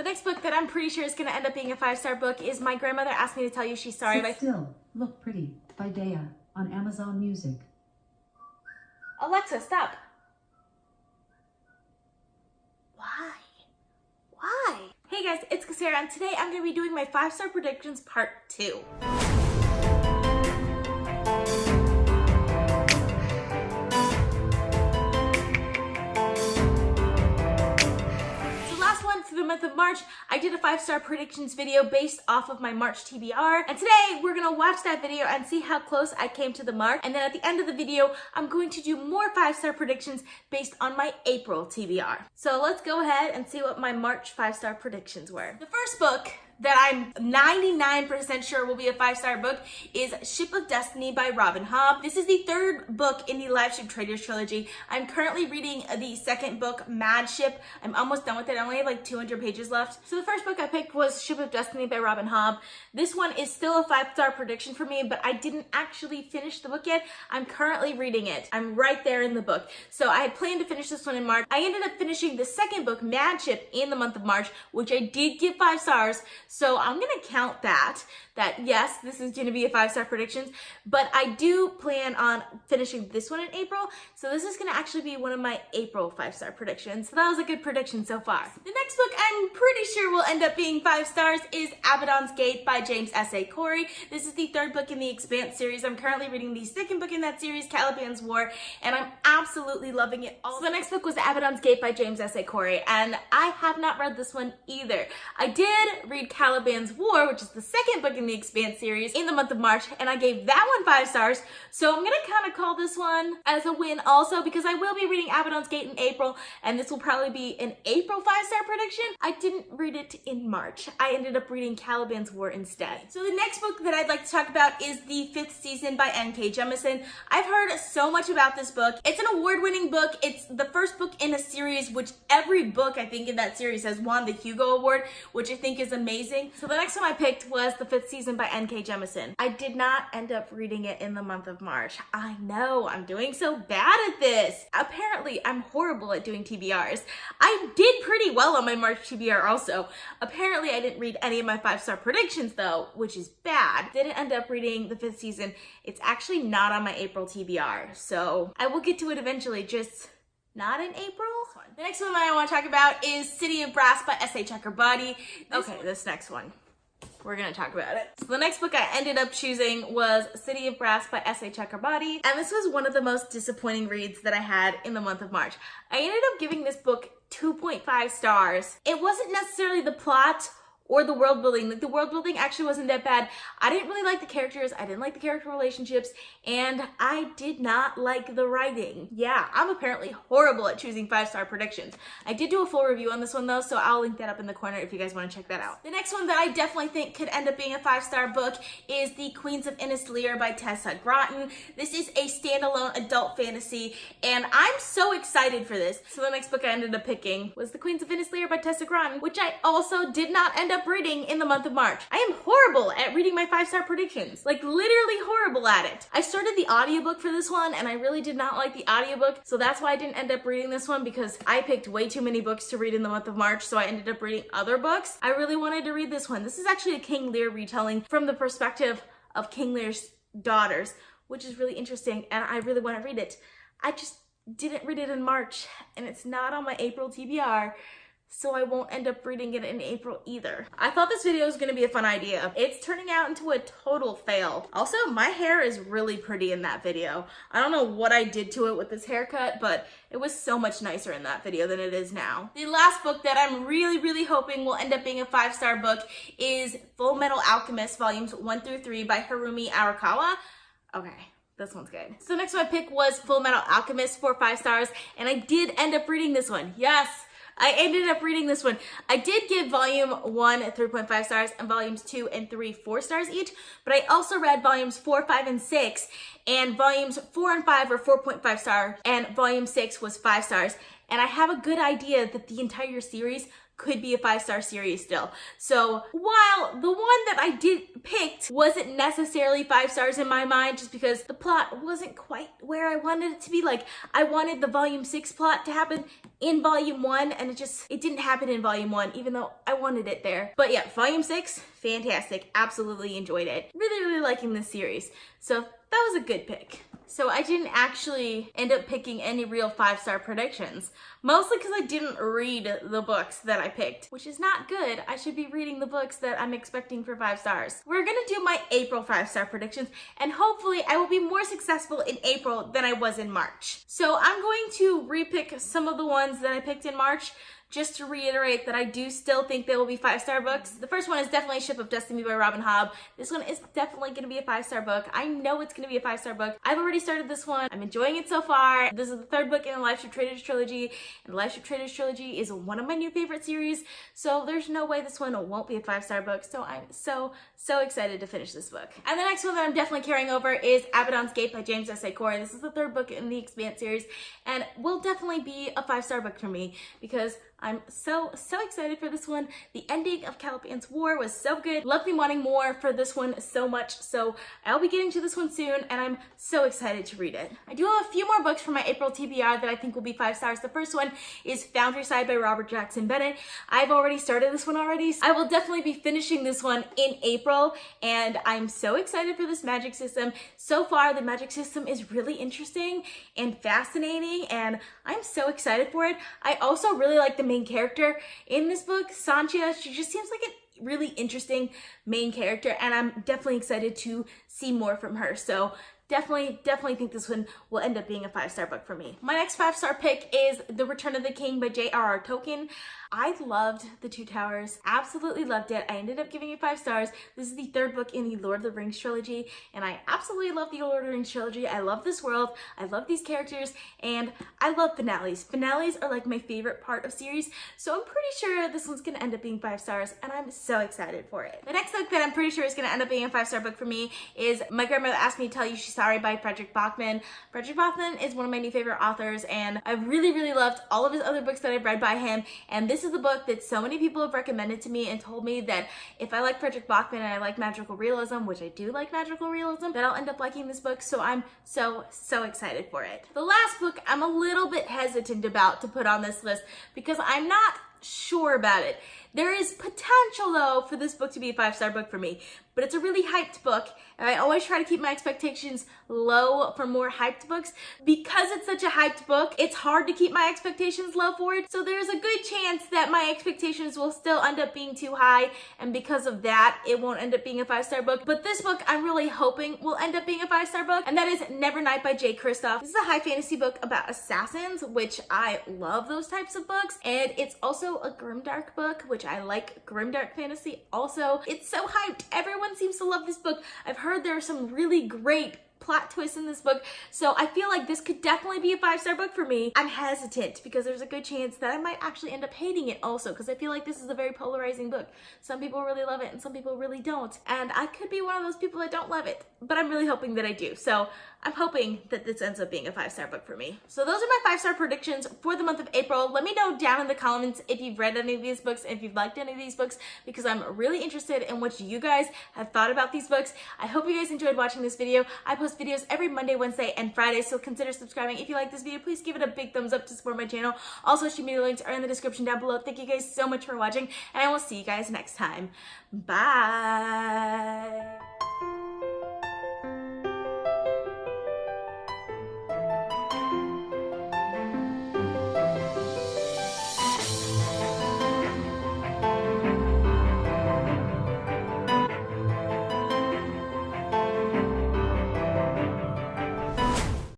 next book that I'm pretty sure is going to end up being a 5-star book is My Grandmother Asked Me to Tell You She's Sorry. Sit Still, Look Pretty by Dea on Amazon Music. Alexa, stop. Why? Why? Hey guys, it's Cassera, and today I'm going to be doing my 5-star predictions part 2. For the month of March, I did a 5-star predictions video based off of my March TBR, and today we're gonna watch that video and see how close I came to the mark, and then at the end of the video I'm going to do more 5-star predictions based on my April TBR. So let's go ahead and see what my March 5-star predictions were. The first book that I'm 99% sure will be a 5-star book is Ship of Destiny by Robin Hobb. This is the 3rd book in the Livestream Traders trilogy. I'm currently reading the 2nd book, Mad Ship. I'm almost done with it. I only have like 200 pages left. So the first book I picked was Ship of Destiny by Robin Hobb. This one is still a 5-star prediction for me, but I didn't actually finish the book yet. I'm currently reading it. I'm right there in the book. So I had planned to finish this one in March. I ended up finishing the 2nd book, Mad Ship, in the month of March, which I did give 5 stars. So I'm gonna count that yes, this is gonna be a 5-star predictions, but I do plan on finishing this one in April, so this is gonna actually be one of my April 5-star predictions. So that was a good prediction so far. The next book I'm pretty sure will end up being 5 stars is Abaddon's Gate by James S.A. Corey. This is the 3rd book in the Expanse series. I'm currently reading the 2nd book in that series, Caliban's War, and I'm absolutely loving it. So the next book was Abaddon's Gate by James S.A. Corey, and I have not read this one either. I did read Caliban's War, which is the 2nd book in the Expanse series, in the month of March, and I gave that one 5 stars, so I'm gonna kind of call this one as a win also, because I will be reading Abaddon's Gate in April, and this will probably be an April 5-star prediction. I didn't read it in March. I ended up reading Caliban's War instead. So the next book that I'd like to talk about is The 5th Season by N.K. Jeminsin. I've heard so much about this book. It's an award-winning book. It's the first book in a series, which every book I think in that series has won the Hugo Award, which I think is amazing. So the next one I picked was The 5th Season by N.K. Jeminsin. I did not end up reading it in the month of March. I know, I'm doing so bad at this. Apparently, I'm horrible at doing TBRs. I did pretty well on my March TBR also. Apparently, I didn't read any of my 5-star predictions though, which is bad. Didn't end up reading The 5th Season. It's actually not on my April TBR, so I will get to it eventually, just not in April. The next one that I want to talk about is City of Brass by S.A. Chakraborty. Okay, this next one. We're gonna talk about it. So the next book I ended up choosing was City of Brass by S.A. Chakraborty, and this was one of the most disappointing reads that I had in the month of March. I ended up giving this book 2.5 stars. It wasn't necessarily the plot or the world building. Like, the world building actually wasn't that bad. I didn't really like the characters, I didn't like the character relationships, and I did not like the writing. Yeah, I'm apparently horrible at choosing 5-star predictions. I did do a full review on this one though, so I'll link that up in the corner if you guys want to check that out. The next one that I definitely think could end up being a 5-star book is The Queens of Innis Lear by Tessa Gratton. This is a standalone adult fantasy, and I'm so excited for this. So the next book I ended up picking was The Queens of Innis Lear by Tessa Gratton, which I also did not end up reading in the month of March. I am horrible at reading my 5-star predictions. Like, literally horrible at it. I started the audiobook for this one, and I really did not like the audiobook, so that's why I didn't end up reading this one, because I picked way too many books to read in the month of March, so I ended up reading other books. I really wanted to read this one. This is actually a King Lear retelling from the perspective of King Lear's daughters, which is really interesting, and I really want to read it. I just didn't read it in March, and it's not on my April TBR, so I won't end up reading it in April either. I thought this video was gonna be a fun idea. It's turning out into a total fail. Also, my hair is really pretty in that video. I don't know what I did to it with this haircut, but it was so much nicer in that video than it is now. The last book that I'm really hoping will end up being a 5-star book is Fullmetal Alchemist volumes 1 through 3 by Hiromu Arakawa. Okay. This one's good. So the next one I picked was Fullmetal Alchemist for 5 stars, and I did end up reading this one. Yes! I ended up reading this one. I did give volume 1 3.5 stars and volumes 2 and 3 4 stars each, but I also read volumes 4, 5, and 6, and volumes 4 and 5 were 4.5 stars, and volume 6 was 5 stars. And I have a good idea that the entire series could be a 5-star series still. So while the one that I picked wasn't necessarily 5 stars in my mind, just because the plot wasn't quite where I wanted it to be. Like, I wanted the volume 6 plot to happen in volume 1, and it didn't happen in volume 1, even though I wanted it there. But yeah, volume 6, fantastic. Absolutely enjoyed it. Really, really liking this series. So that was a good pick. So I didn't actually end up picking any real 5-star predictions, mostly because I didn't read the books that I picked, which is not good. I should be reading the books that I'm expecting for 5 stars. We're gonna do my April 5-star predictions, and hopefully I will be more successful in April than I was in March. So I'm going to repick some of the ones that I picked in March, just to reiterate that I do still think they will be 5-star books. The first one is definitely Ship of Destiny by Robin Hobb. This one is definitely going to be a 5-star book. I know it's going to be a 5-star book. I've already started this one. I'm enjoying it so far. This is the 3rd book in the Lifeship Traders trilogy, and the Lifeship Traders trilogy is one of my new favorite series, so there's no way this one won't be a 5-star book, so I'm so excited to finish this book. And the next one that I'm definitely carrying over is Abaddon's Gate by James S.A. Corey. This is the 3rd book in the Expanse series, and will definitely be a 5-star book for me, because I'm so excited for this one. The ending of Caliban's War was so good. Left me wanting more for this one so much, so I'll be getting to this one soon, and I'm so excited to read it. I do have a few more books for my April TBR that I think will be 5 stars. The first one is Foundryside by Robert Jackson Bennett. I've already started this one already, so I will definitely be finishing this one in April, and I'm so excited for this magic system. So far, the magic system is really interesting and fascinating, and I'm so excited for it. I also really like the main character in this book, Sanchia. She just seems like a really interesting main character, and I'm definitely excited to see more from her. So definitely think this one will end up being a 5-star book for me. My next 5-star pick is The Return of the King by J.R.R. Tolkien. I loved The Two Towers, absolutely loved it. I ended up giving it 5 stars. This is the 3rd book in the Lord of the Rings trilogy, and I absolutely love the Lord of the Rings trilogy. I love this world, I love these characters, and I love finales. Finales are like my favorite part of series, so I'm pretty sure this one's gonna end up being 5 stars, and I'm so excited for it. The next book that I'm pretty sure is gonna end up being a 5-star book for me is My Grandmother Asked Me to Tell You She's Sorry by Fredrick Backman. Fredrick Backman is one of my new favorite authors, and I've really loved all of his other books that I've read by him, and this is the book that so many people have recommended to me and told me that if I like Fredrick Backman and I like magical realism, which I do like magical realism, that I'll end up liking this book, so I'm so excited for it. The last book I'm a little bit hesitant about to put on this list because I'm not sure about it. There is potential though for this book to be a 5-star book for me, but it's a really hyped book, and I always try to keep my expectations low for more hyped books. Because it's such a hyped book, it's hard to keep my expectations low for it, so there's a good chance that my expectations will still end up being too high, and because of that, it won't end up being a 5-star book. But this book I'm really hoping will end up being a 5-star book, and that is Nevernight by Jay Kristoff. This is a high fantasy book about assassins, which I love those types of books, and it's also a grimdark book, which I like grimdark fantasy also. It's so hyped. Everyone seems to love this book. I've heard there are some really great plot twists in this book, so I feel like this could definitely be a 5-star book for me. I'm hesitant because there's a good chance that I might actually end up hating it also, because I feel like this is a very polarizing book. Some people really love it and some people really don't, and I could be one of those people that don't love it, but I'm really hoping that I do. So I'm hoping that this ends up being a 5-star book for me. So those are my 5-star predictions for the month of April. Let me know down in the comments if you've read any of these books, if you've liked any of these books, because I'm really interested in what you guys have thought about these books. I hope you guys enjoyed watching this video. I post videos every Monday, Wednesday, and Friday, so consider subscribing. If you like this video, please give it a big thumbs up to support my channel. All social media links are in the description down below. Thank you guys so much for watching, and I will see you guys next time. Bye!